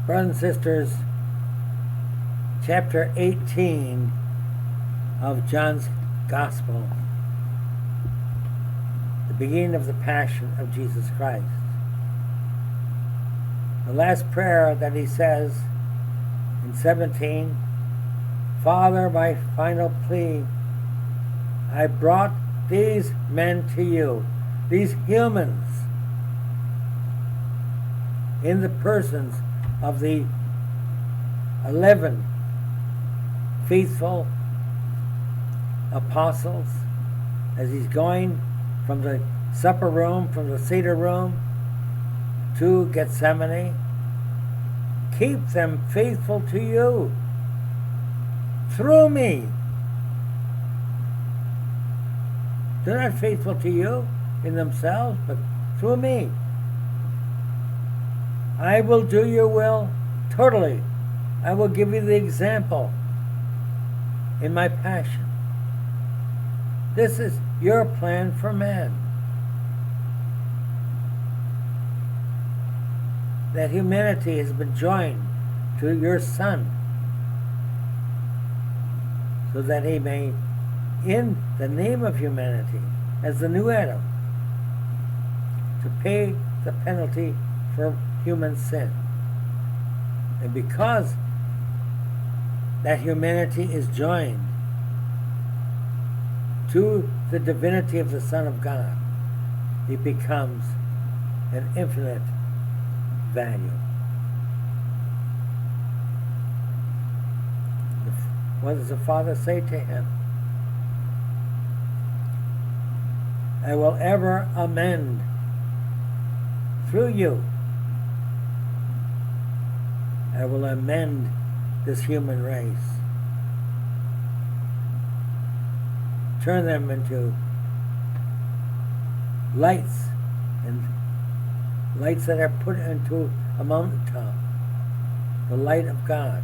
Brothers and sisters, chapter 18 of John's Gospel, the beginning of the Passion of Jesus Christ. The last prayer that he says in 17, Father, my final plea, I brought these men to you, these humans, in the persons of the 11 faithful apostles, as he's going from the supper room, from the cedar room to Gethsemani. Keep them faithful to you through me. They're not faithful to you in themselves, but through me. I will do your will totally. I will give you the example in my passion. This is your plan for man. That humanity has been joined to your Son, so that he may, in the name of humanity, as the new Adam, to pay the penalty for human sin. And because that humanity is joined to the divinity of the Son of God, it becomes an infinite value. What does the Father say to him? I will ever amend through you. I will amend this human race. Turn them into lights, and lights that are put into a mountaintop, the light of God,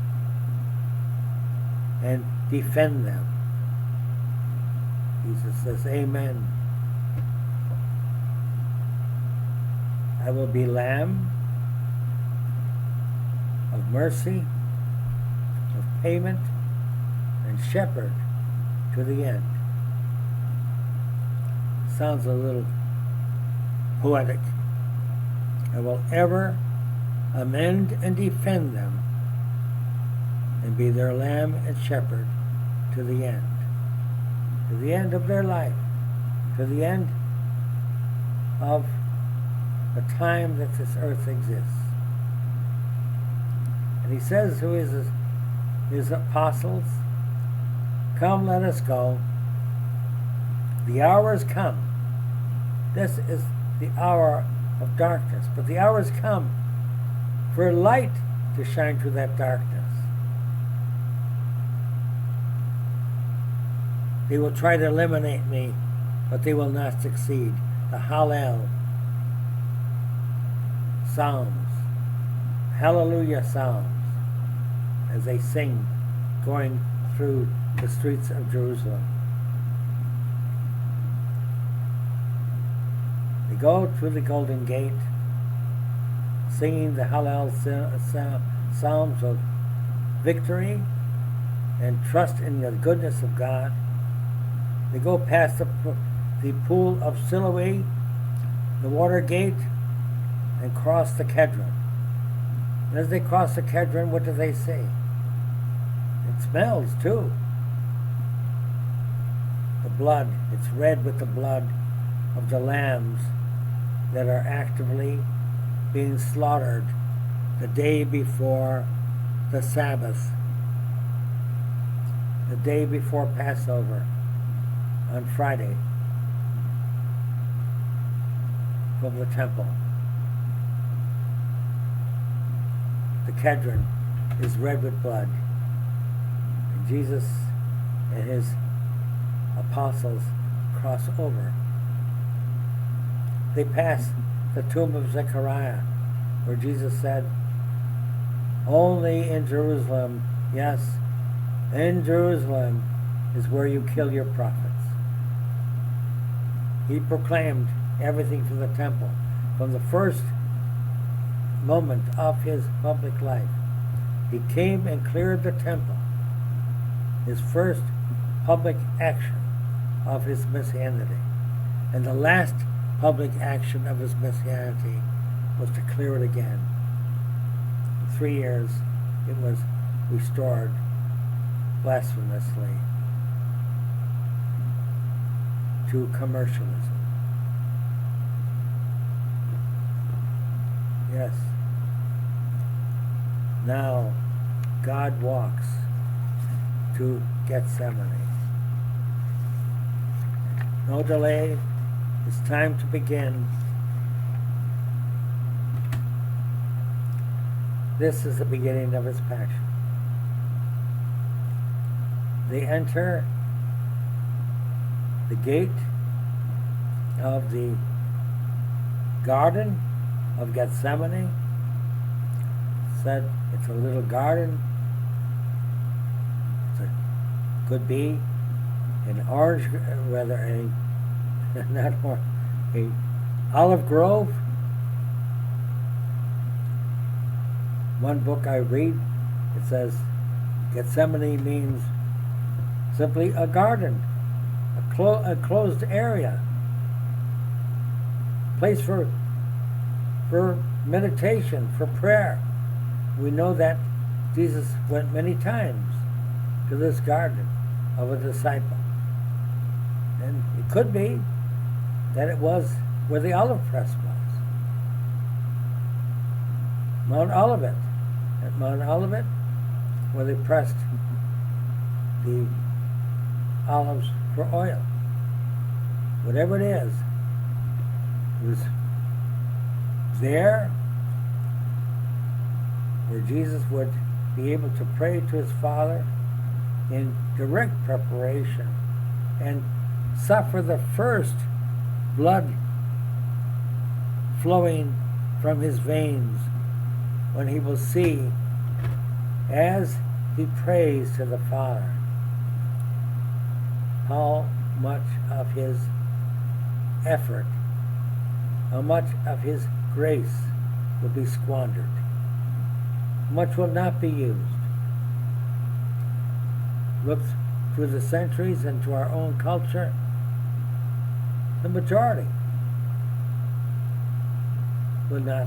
and defend them. Jesus says, Amen. I will be Lamb of mercy, of payment, and shepherd to the end. Sounds a little poetic. I will ever amend and defend them and be their lamb and shepherd to the end of their life, to the end of the time that this earth exists. And he says to his apostles, come, let us go. The hour has come. This is the hour of darkness, but the hour has come for light to shine through that darkness. They will try to eliminate me, but they will not succeed. The Hallel Psalms, Hallelujah Psalms, as they sing going through the streets of Jerusalem. They go through the Golden Gate, singing the Hallel Psalms of victory and trust in the goodness of God. They go past the pool of Siloe, the water gate, and cross the Kedron. And as they cross the Kedron, what do they see? It smells too. The blood, it's red with the blood of the lambs that are actively being slaughtered the day before the Sabbath, the day before Passover, on Friday, from the temple. The Kedron is red with blood. And Jesus and his apostles cross over. They pass the tomb of Zechariah, where Jesus said, only in Jerusalem, yes, in Jerusalem is where you kill your prophets. He proclaimed everything from the temple, from the first moment of his public life. He came and cleared the temple, his first public action of his messianity. And the last public action of his messianity was to clear it again. In 3 years, it was restored blasphemously to commercialism. Yes. Now, God walks to Gethsemani. No delay. It's time to begin. This is the beginning of his passion. They enter the gate of the garden of Gethsemani. Said it's a little garden. Could be an orange, rather not orange, a olive grove. One book I read, it says Gethsemani means simply a garden, a closed area, place for meditation, for prayer. We know that Jesus went many times to this garden of a disciple. And it could be that it was where the olive press was. Mount Olivet. At Mount Olivet, where they pressed the olives for oil. Whatever it is, it was there where Jesus would be able to pray to his Father in direct preparation and suffer the first blood flowing from his veins, when he will see, as he prays to the Father, how much of his effort, how much of his grace will be squandered, much will not be used. Look through the centuries into our own culture, the majority will not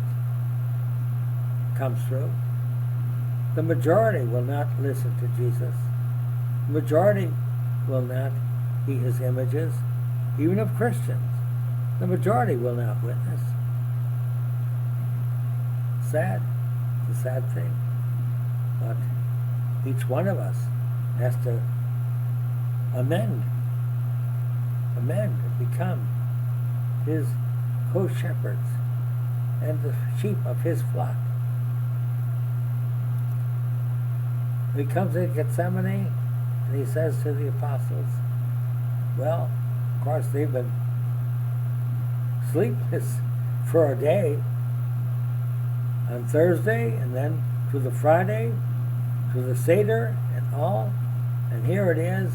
come through. The majority will not listen to Jesus. The majority will not be his images, even of Christians. The majority will not witness. Sad. It's a sad thing. But each one of us has to amend, and become his co-shepherds and the sheep of his flock. He comes to Gethsemani and he says to the apostles, well, of course they've been sleepless for a day on Thursday, and then to the Friday, to the Seder and all, and here it is.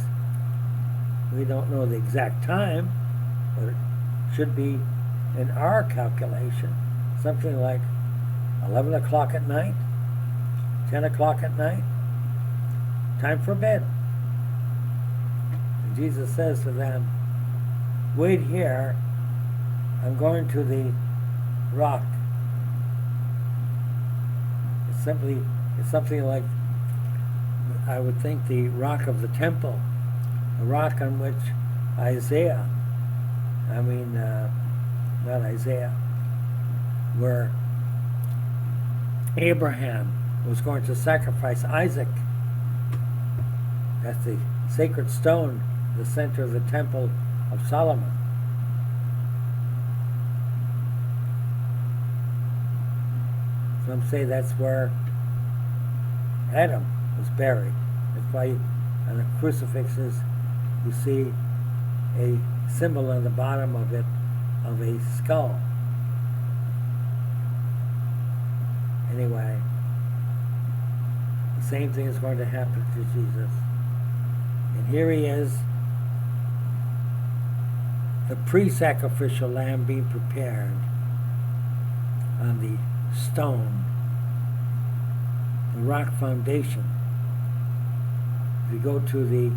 We don't know the exact time, but it should be, in our calculation, something like 11 o'clock at night, 10 o'clock at night, time for bed. And Jesus says to them, wait here, I'm going to the rock. It's something like, I would think, the rock of the temple, the rock on which where Abraham was going to sacrifice Isaac. That's the sacred stone, the center of the temple of Solomon. Some say that's where Adam was buried. That's why on the crucifixes you see a symbol on the bottom of it of a skull. Anyway, the same thing is going to happen to Jesus. And here he is, the pre-sacrificial lamb being prepared on the stone, the rock foundation. If you go to the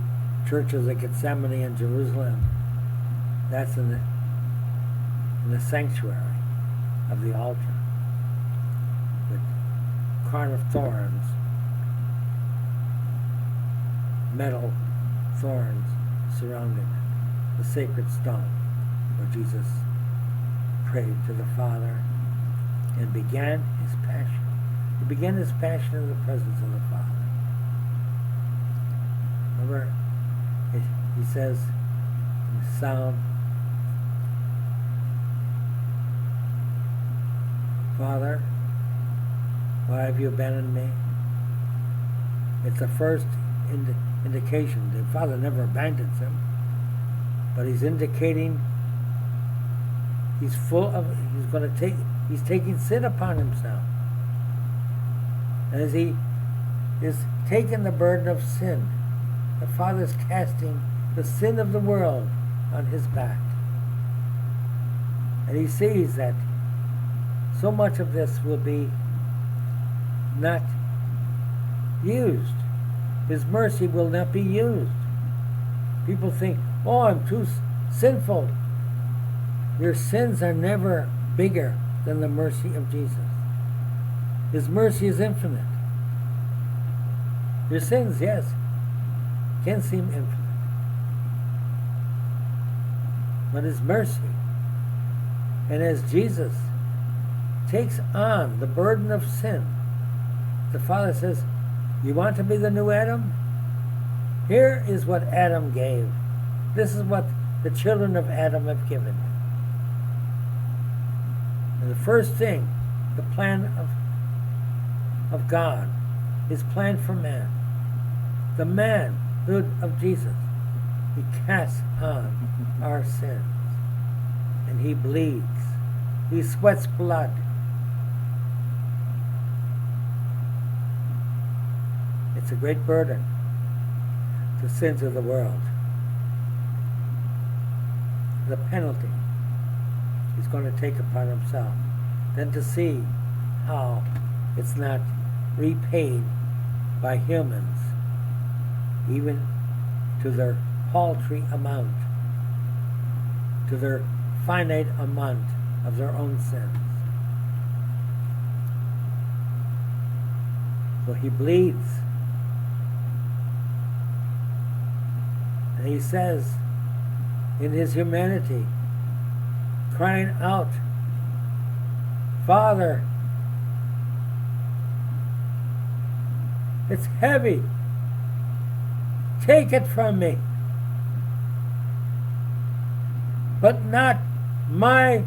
church of the Gethsemani in Jerusalem, that's in the sanctuary of the altar, with crown of thorns, metal thorns surrounding it, the sacred stone where Jesus prayed to the Father and began his passion. He began his passion in the presence of the Father. Remember, he says in Psalm, Father, why have you abandoned me? It's the first indication. The Father never abandons him, but he's indicating he's taking sin upon himself. And as he is taking the burden of sin, the Father is casting the sin of the world on his back. And he sees that so much of this will be not used. His mercy will not be used. People think, oh, I'm too sinful. Your sins are never bigger than the mercy of Jesus. His mercy is infinite. Your sins, yes, can seem infinite. But his mercy, and as Jesus takes on the burden of sin, the Father says, you want to be the new Adam? Here is what Adam gave. This is what the children of Adam have given you. And the first thing, the plan of God, his plan for man, the manhood of Jesus, he casts on our sins. And he bleeds. He sweats blood. It's a great burden, the sins of the world. The penalty he's going to take upon himself. Then to see how it's not repaid by humans, even to their paltry amount, to their finite amount of their own sins. So he bleeds. And he says, in his humanity, crying out, Father, it's heavy. Take it from me. But not my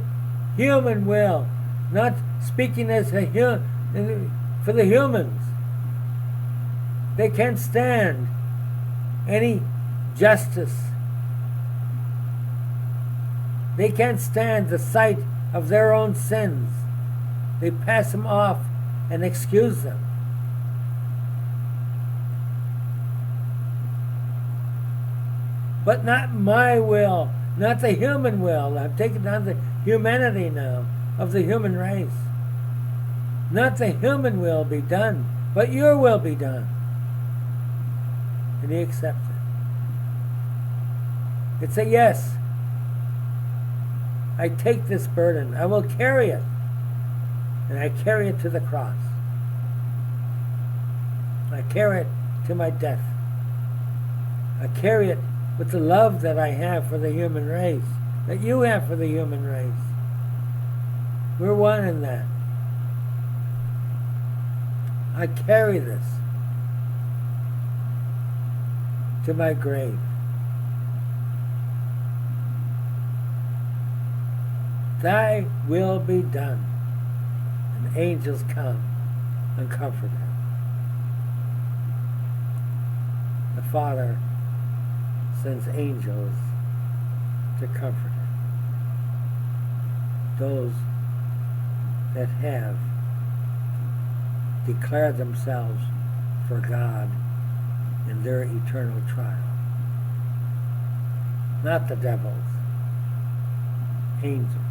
human will. Not speaking as for the humans. They can't stand any justice. They can't stand the sight of their own sins. They pass them off and excuse them. But not my will, not the human will. I've taken on the humanity now of the human race. Not the human will be done, but your will be done. And he accepts it. It's a yes. I take this burden. I will carry it. And I carry it to the cross. I carry it to my death. I carry it with the love that I have for the human race, that you have for the human race. We're one in that. I carry this to my grave. Thy will be done. And angels come and comfort him. The Father sends angels to comfort him. Those that have declared themselves for God in their eternal trial. Not the devils, angels.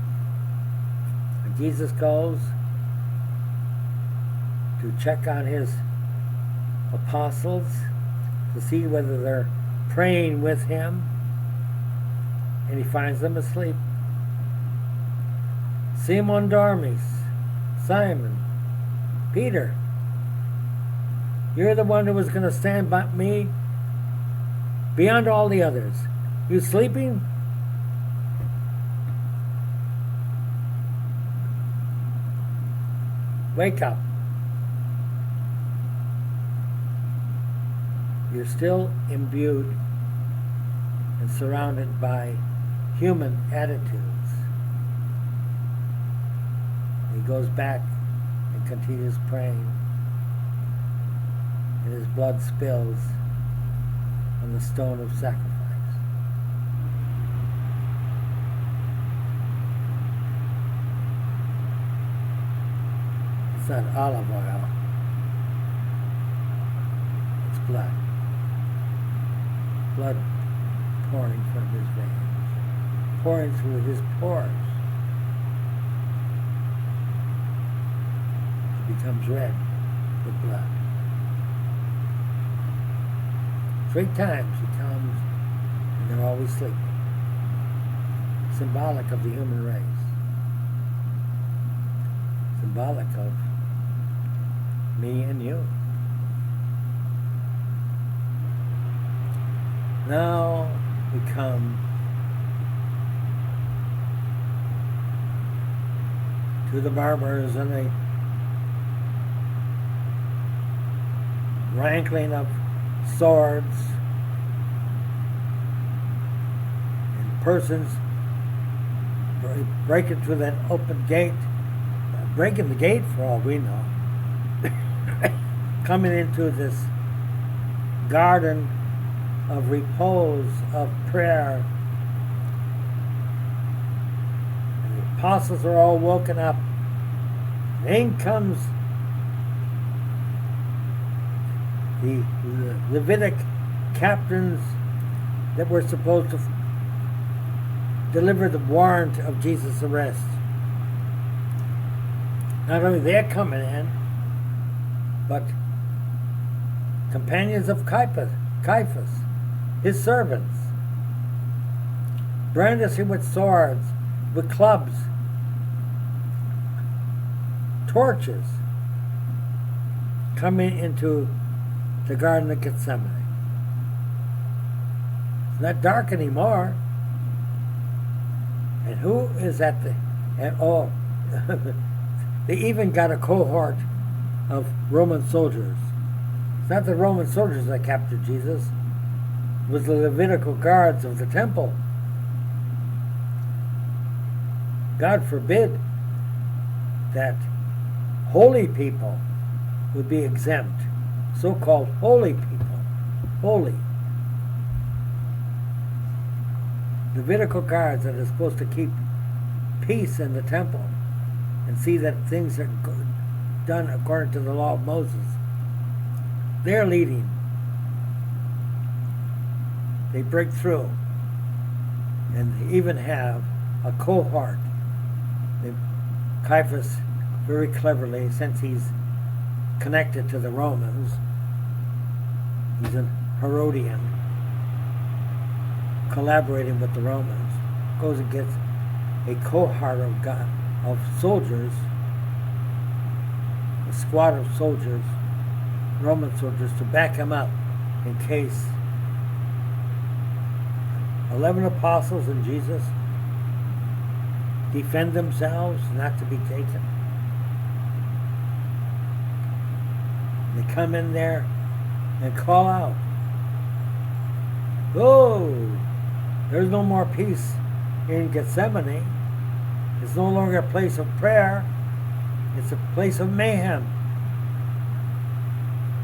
When Jesus goes, to check on his apostles to see whether they're praying with him, and he finds them asleep. Simeone dormis, Simon, Peter, you're the one who was going to stand by me beyond all the others. You sleeping? Wake up. You're still imbued and surrounded by human attitudes. He goes back and continues praying, and his blood spills on the stone of sacrifice. It's not olive oil, it's blood. Blood pouring from his veins, pouring through his pores. It becomes red with blood. 3 times he comes, and they're always sleeping. Symbolic of the human race. Symbolic of me and you. Now we come to the barbers and the rankling of swords and persons breaking through that open gate, breaking the gate for all we know, coming into this garden of repose, of prayer. And the apostles are all woken up. And in comes the Levitic captains that were supposed to deliver the warrant of Jesus' arrest. Not only they're coming in, but companions of Caiaphas, his servants, brandishing with swords, with clubs, torches, coming into the Garden of Gethsemane. It's not dark anymore. And who is at the... they even got a cohort of Roman soldiers. It's not the Roman soldiers that captured Jesus. It was the Levitical guards of the temple. God forbid that holy people would be exempt. So-called holy people. Holy. Levitical guards that are supposed to keep peace in the temple and see that things are done according to the law of Moses. They're leading. They break through. And they even have a cohort. Caiaphas, very cleverly, since he's connected to the Romans, he's a Herodian, collaborating with the Romans, goes and gets a cohort of soldiers, a squad of soldiers, Roman soldiers, to back him up in case 11 apostles and Jesus defend themselves not to be taken. They come in there and call out, "Oh, there's no more peace in Gethsemane. It's no longer a place of prayer. It's a place of mayhem.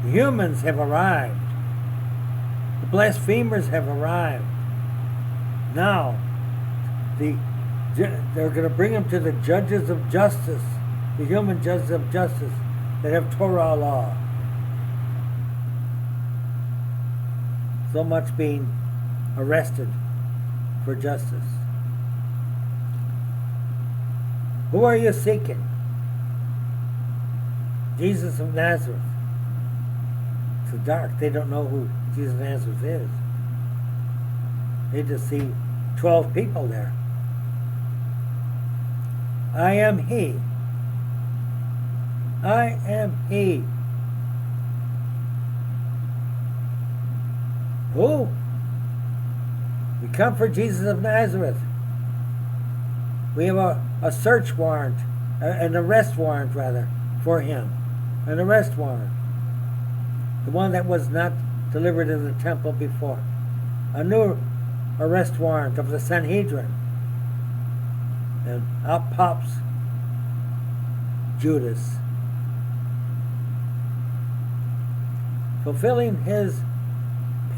The humans have arrived. The blasphemers have arrived. Now, they're going to bring them to the judges of justice, the human judges of justice that have Torah law." So much being arrested for justice. Who are you seeking? Jesus of Nazareth. It's dark. They don't know who Jesus of Nazareth is. They just see 12 people there. I am He. I am He. Who? We come for Jesus of Nazareth. We have a search warrant, an arrest warrant rather, for him. An arrest warrant. The one that was not delivered in the temple before. A new arrest warrant of the Sanhedrin. And out pops Judas, fulfilling his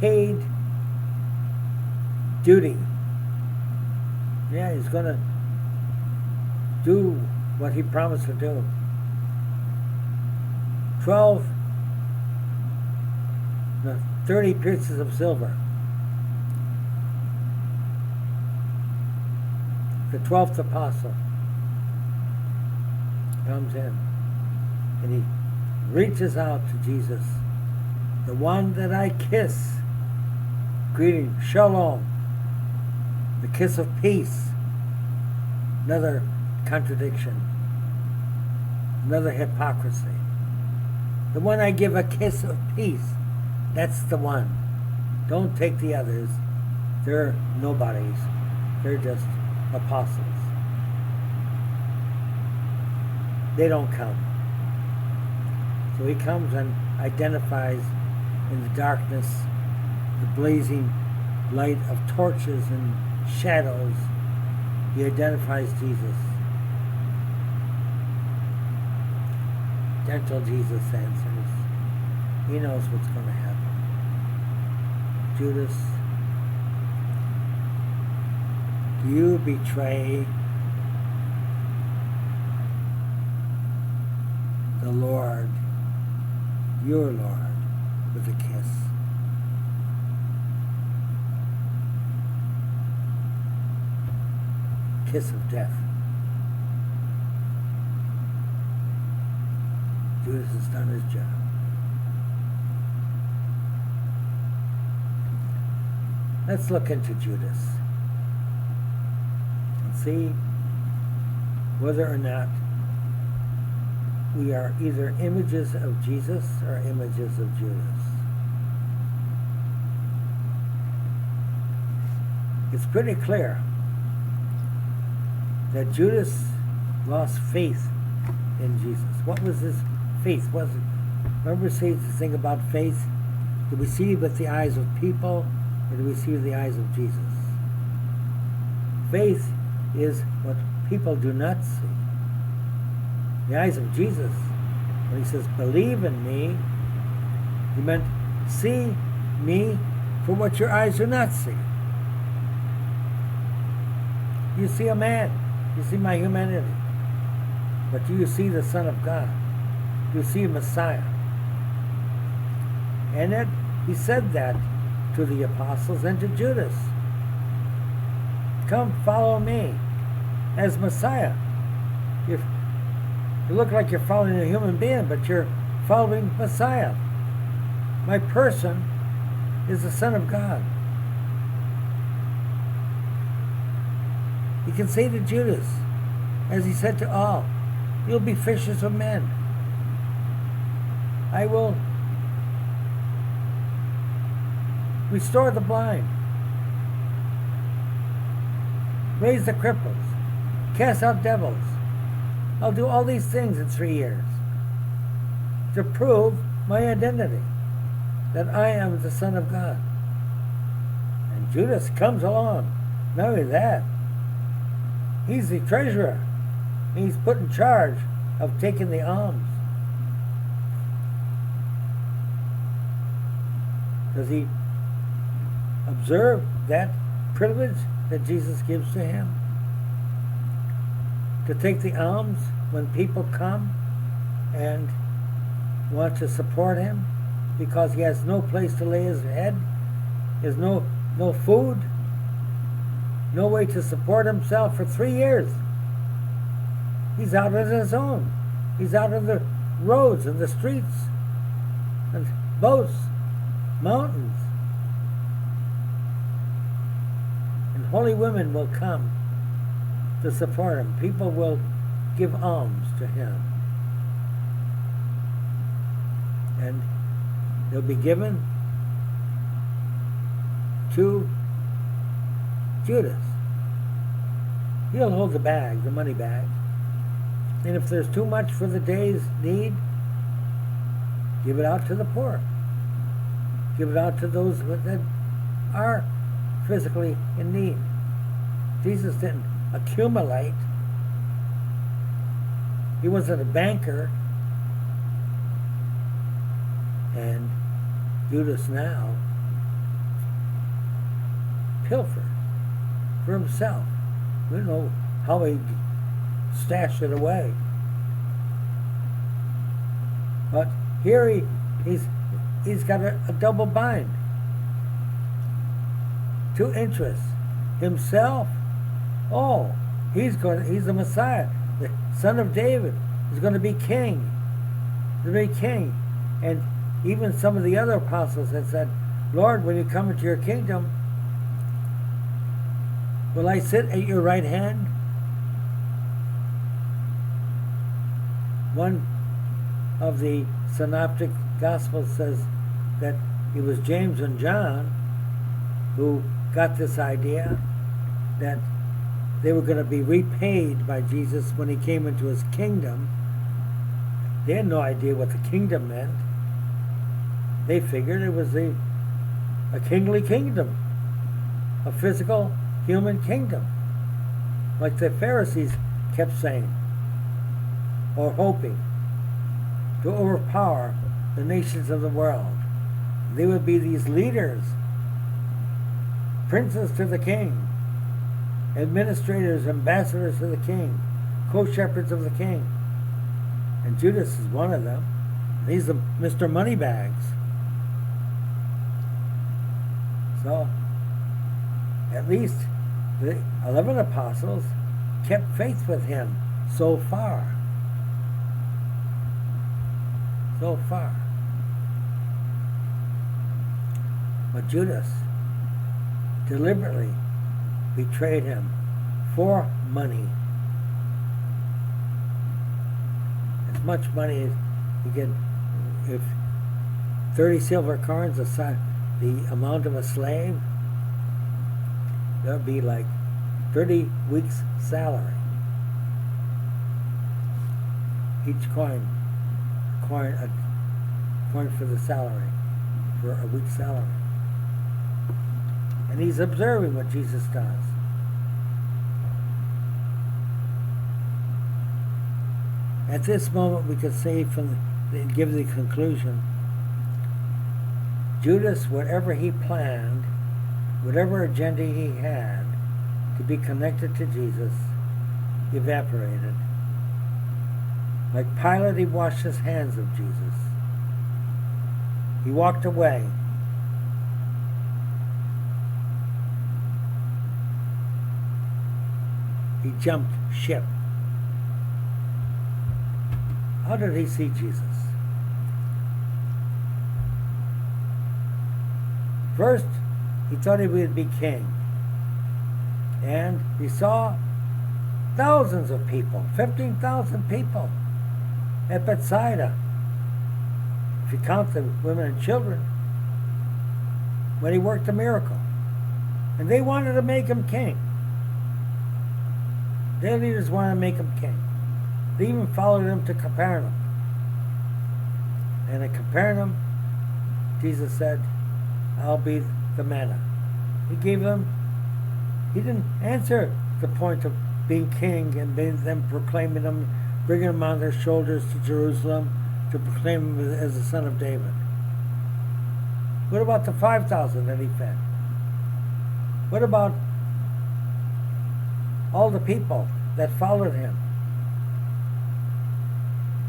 paid duty. Yeah, he's going to do what he promised to do. 30 pieces of silver. The 12th apostle comes in and he reaches out to Jesus, the one that I kiss. Greeting, shalom, the kiss of peace. Another contradiction, another hypocrisy. The one I give a kiss of peace, that's the one. Don't take the others. They're nobodies. They're just apostles. They don't come. So he comes and identifies in the darkness, the blazing light of torches and shadows. He identifies Jesus. Gentle Jesus answers. He knows what's going to happen. Judas, do you betray the Lord, your Lord, with a kiss? Kiss of death. Judas has done his job. Let's look into Judas and see whether or not we are either images of Jesus or images of Judas. It's pretty clear that Judas lost faith in Jesus. What was his faith? Was it? Remember the thing about faith? Do we see with the eyes of people, or do we see with the eyes of Jesus? Faith is what people do not see. The eyes of Jesus, when he says, believe in me, he meant see me for what your eyes do not see. You see a man. You see my humanity. But do you see the Son of God? Do you see Messiah? And then he said that to the apostles and to Judas. Come follow me as Messiah. You look like you're following a human being, but you're following Messiah. My person is the Son of God. He can say to Judas, as he said to all, you'll be fishers of men. I will restore the blind, raise the cripples, cast out devils. I'll do all these things in 3 years to prove my identity, that I am the Son of God. And Judas comes along. Not only that, he's the treasurer. He's put in charge of taking the alms. Does he observe that privilege that Jesus gives to him? To take the alms when people come and want to support him because he has no place to lay his head, he has no food, no way to support himself for 3 years. He's out on his own. He's out in the roads and the streets and boats, mountains. And holy women will come to support him. People will give alms to him. And they'll be given to Judas. He'll hold the bag, the money bag. And if there's too much for the day's need, give it out to the poor. Give it out to those that are physically in need. Jesus didn't accumulate. He wasn't a banker. And Judas now pilfered for himself. We don't know how he stashed it away. But here he's got a double bind. Two interests. Himself, he's the Messiah, the son of David. He's going to be king. He's going to be king. And even some of the other apostles had said, Lord, when you come into your kingdom, will I sit at your right hand? One of the synoptic gospels says that it was James and John who got this idea that they were going to be repaid by Jesus when he came into his kingdom. They had no idea what the kingdom meant. They figured it was a kingly kingdom, a physical human kingdom, like the Pharisees kept saying, or hoping, to overpower the nations of the world. They would be these leaders, princes to the king, administrators, ambassadors to the king, co-shepherds of the king. And Judas is one of them. He's the Mr. Moneybags. So, at least the 11 apostles kept faith with him so far. So far. But Judas deliberately betrayed him for money. As much money as he could, if 30 silver coins aside the amount of a slave, that would be like 30 weeks' salary. Each coin for the salary, for a week's salary. And he's observing what Jesus does. At this moment, we could say give the conclusion, Judas, whatever he planned, whatever agenda he had to be connected to Jesus, evaporated. Like Pilate, he washed his hands of Jesus. He walked away. He jumped ship. How did he see Jesus? First, he thought he would be king. And he saw thousands of people, 15,000 people at Bethsaida. If you count the women and children, when he worked a miracle. And they wanted to make him king. Their leaders wanted to make him king. They even followed him to Capernaum. And at Capernaum, Jesus said, I'll be the manna. He didn't answer the point of being king and them proclaiming him, bringing him on their shoulders to Jerusalem to proclaim him as the son of David. What about the 5,000 that he fed? What about all the people that followed him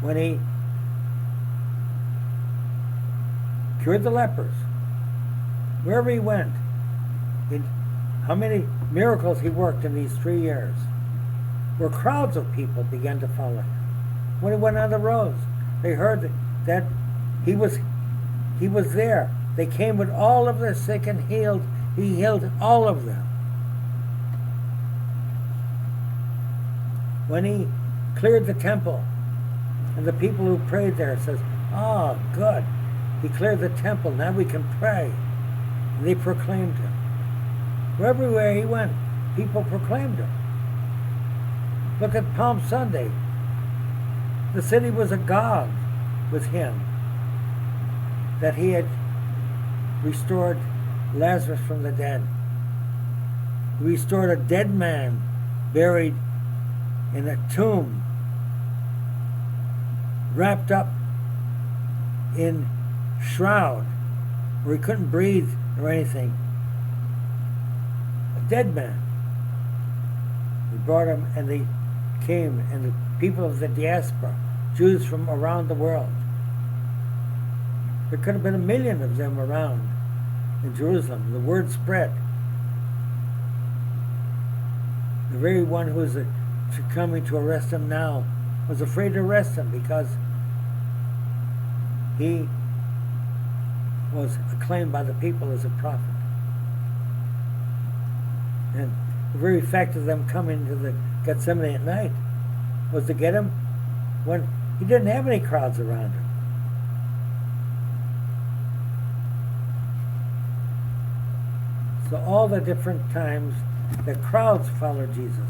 when he cured the lepers? Wherever he went, how many miracles he worked in these 3 years, where crowds of people began to follow him. When he went on the roads, They heard that he was there. They came with all of their sick and healed. He healed all of them. When he cleared the temple, and the people who prayed there says, "Oh, good. He cleared the temple. Now we can pray." And they proclaimed him. Everywhere he went, people proclaimed him. Look at Palm Sunday. The city was agog with him, that he had restored Lazarus from the dead. He restored a dead man buried in a tomb, wrapped up in shroud, where he couldn't breathe or anything. A dead man. He brought him, and they came, and the people of the diaspora, Jews from around the world. There could have been 1 million of them around in Jerusalem. The word spread. The very one who was coming to arrest him now was afraid to arrest him because he was acclaimed by the people as a prophet. And the very fact of them coming to the Gethsemani at night was to get him when he didn't have any crowds around him. So all the different times that crowds followed Jesus.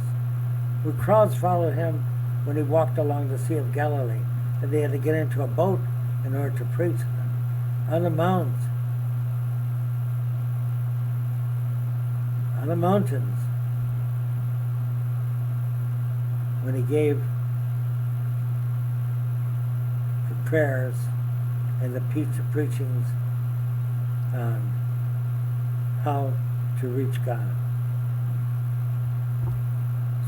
When crowds followed him when he walked along the Sea of Galilee, and they had to get into a boat in order to preach to them. On the mountains. On the mountains. When he gave the prayers and the preachings on how to reach God.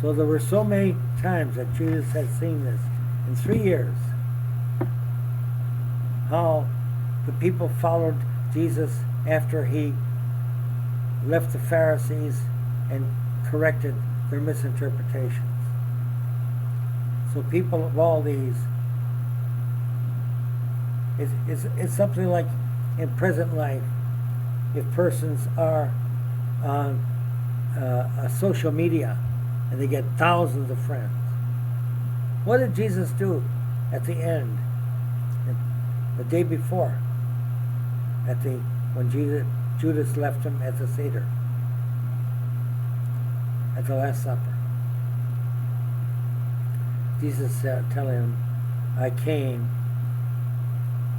So there were so many times that Jesus had seen this in 3 years. How the people followed Jesus after he left the Pharisees and corrected their misinterpretations. So people of all these, it's something like in present life, if persons are on social media and they get thousands of friends. What did Jesus do at the end, the day before, when Judas left him at the Seder, at the Last Supper? Jesus said, telling him, "I came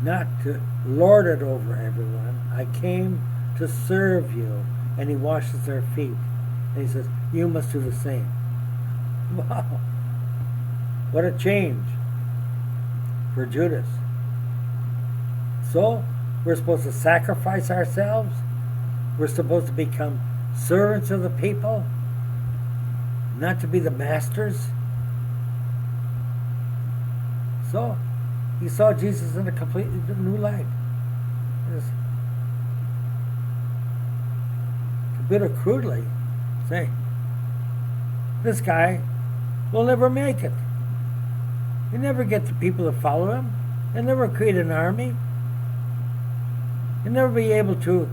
not to lord it over everyone. I came to serve you." And he washes their feet. And he says, "You must do the same." Wow. What a change for Judas. So, we're supposed to sacrifice ourselves. We're supposed to become servants of the people, not to be the masters. So, he saw Jesus in a completely new light. To put it crudely, say, this guy will never make it. He'll never get the people to follow him. He'll never create an army. He'll never be able to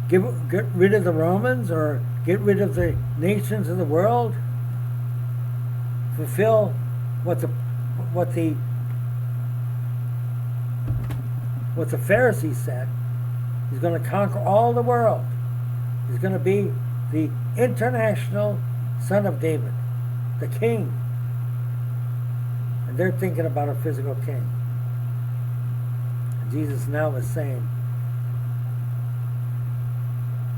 get rid of the Romans or get rid of the nations of the world. Fulfill what the Pharisees said. He's going to conquer all the world. He's going to be the international son of David, the king. And they're thinking about a physical king. And Jesus now is saying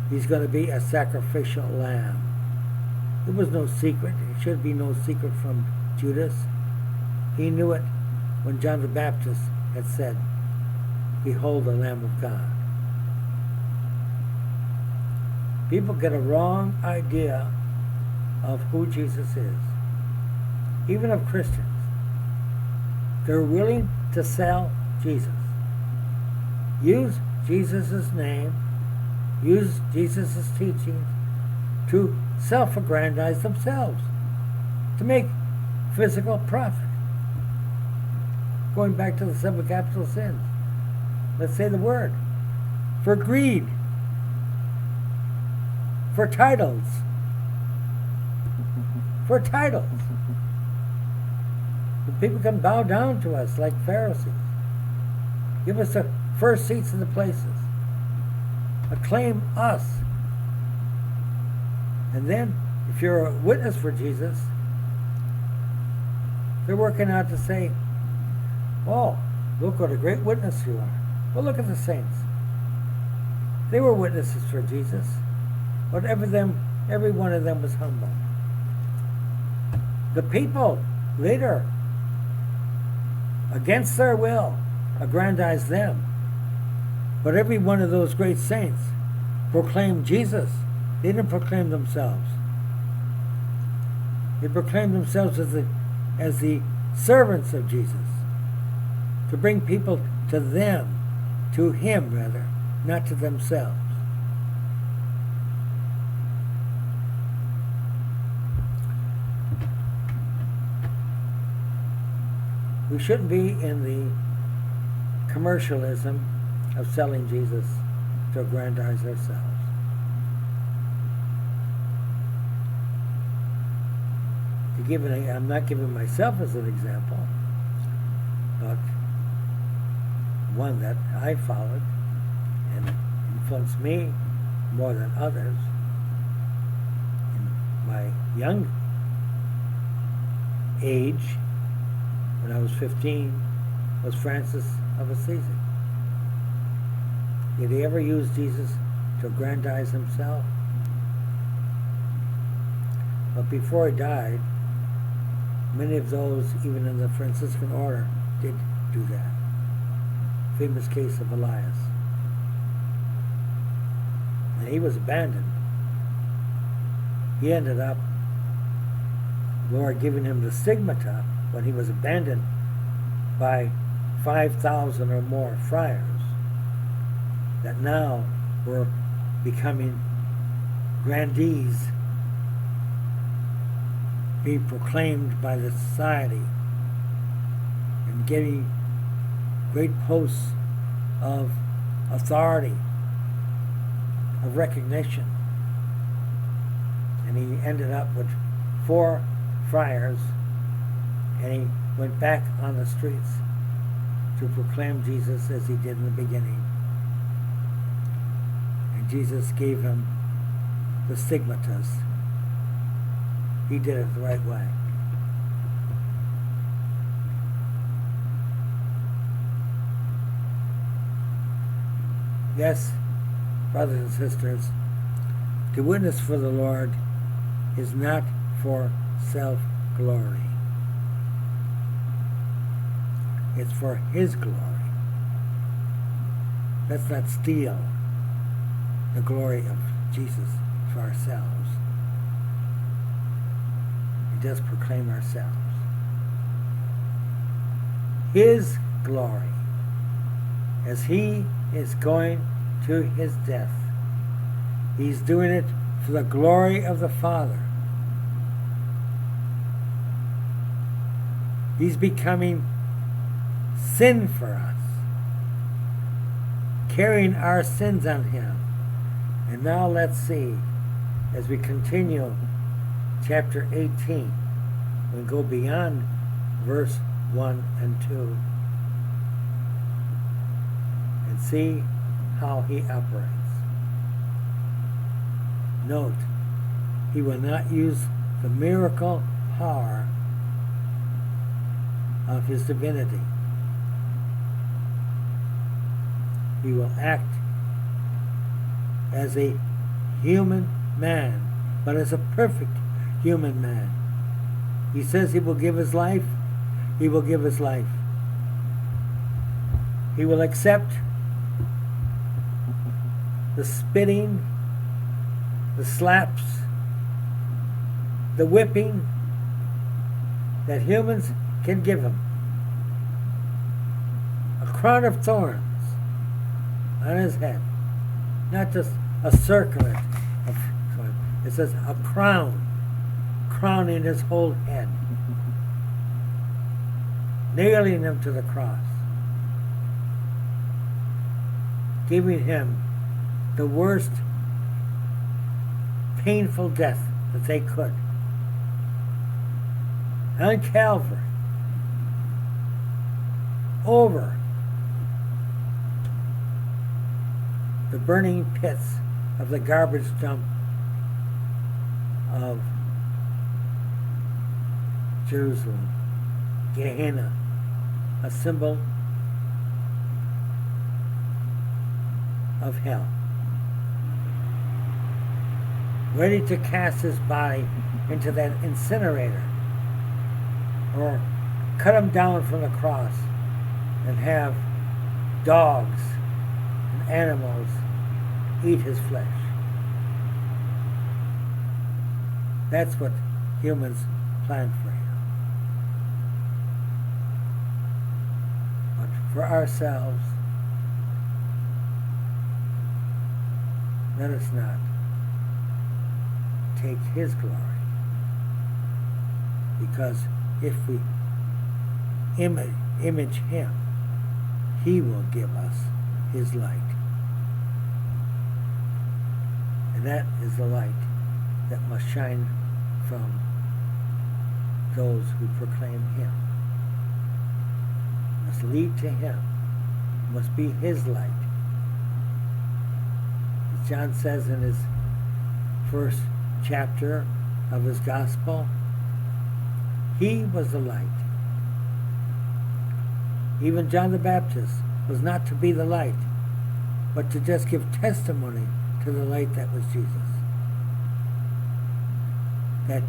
he's going to be a sacrificial lamb. It was no secret. It should be no secret from Judas. He knew it when John the Baptist had said, "Behold the Lamb of God." People get a wrong idea of who Jesus is, even of Christians. They're willing to sell Jesus. Use Jesus' name, use Jesus' teachings to self-aggrandize themselves, to make physical profit. going back to the 7 capital sins. Let's say the word. For greed. For titles. For titles. The people can bow down to us like Pharisees. Give us the first seats in the places. Acclaim us. And then, if you're a witness for Jesus, they're working out to say, oh, look what a great witness you are. Well, look at the saints. They were witnesses for Jesus, but every one of them was humble. The people later, against their will, aggrandized them. But every one of those great saints proclaimed Jesus. They didn't proclaim themselves. They proclaimed themselves as the servants of Jesus, to bring people to them, to him rather, not to themselves. We shouldn't be in the commercialism of selling Jesus to aggrandize ourselves. I'm not giving myself as an example, but one that I followed and influenced me more than others in my young age, when I was 15, was Francis of Assisi. Did he ever use Jesus to aggrandize himself? But before he died, many of those, even in the Franciscan order, did do that. Famous case of Elias. And he was abandoned. He ended up, Lord giving him the stigmata when he was abandoned by 5,000 or more friars that now were becoming grandees, being proclaimed by the society and getting great posts of authority, of recognition. And he ended up with 4 friars, and he went back on the streets to proclaim Jesus as he did in the beginning. And Jesus gave him the stigmatas. He did it the right way. Yes, brothers and sisters, to witness for the Lord is not for self-glory. It's for his glory. Let's not steal the glory of Jesus for ourselves. We just proclaim ourselves. His glory, as he is going to his death. He's doing it for the glory of the Father. He's becoming sin for us, carrying our sins on him. And now let's see, as we continue chapter 18, we go beyond verse 1 and 2 and see how he operates. Note, he will not use the miracle power of his divinity. He will act as a human man, but as a perfect human man. He says he will give his life. He will give his life. He will accept the spitting, the slaps, the whipping that humans can give him. A crown of thorns on his head. Not just a circlet of thorns. It says a crown, crowning his whole head. nailing him to the cross, giving him the worst painful death that they could. On Calvary, over the burning pits of the garbage dump of Jerusalem, Gehenna, a symbol of hell, ready to cast his body into that incinerator or cut him down from the cross and have dogs and animals eat his flesh. That's what humans planned for him. But for ourselves, let us not take his glory, because if we image him, he will give us his light. And that is the light that must shine from those who proclaim him. Must lead to him. Must be his light. As John says in his first chapter of his gospel, he was the light. Even John the Baptist was not to be the light, but to just give testimony to the light that was Jesus. That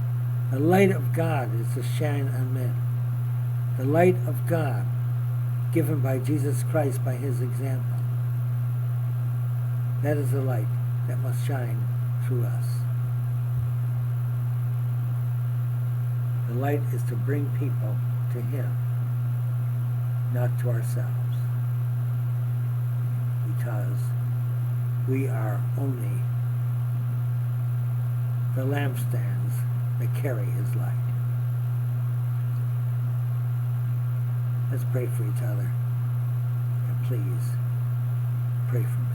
the light of God is to shine on men. The light of God given by Jesus Christ by his example. That is the light that must shine through us. The light is to bring people to him, not to ourselves, because we are only the lampstands that carry his light. Let's pray for each other, and please pray for me.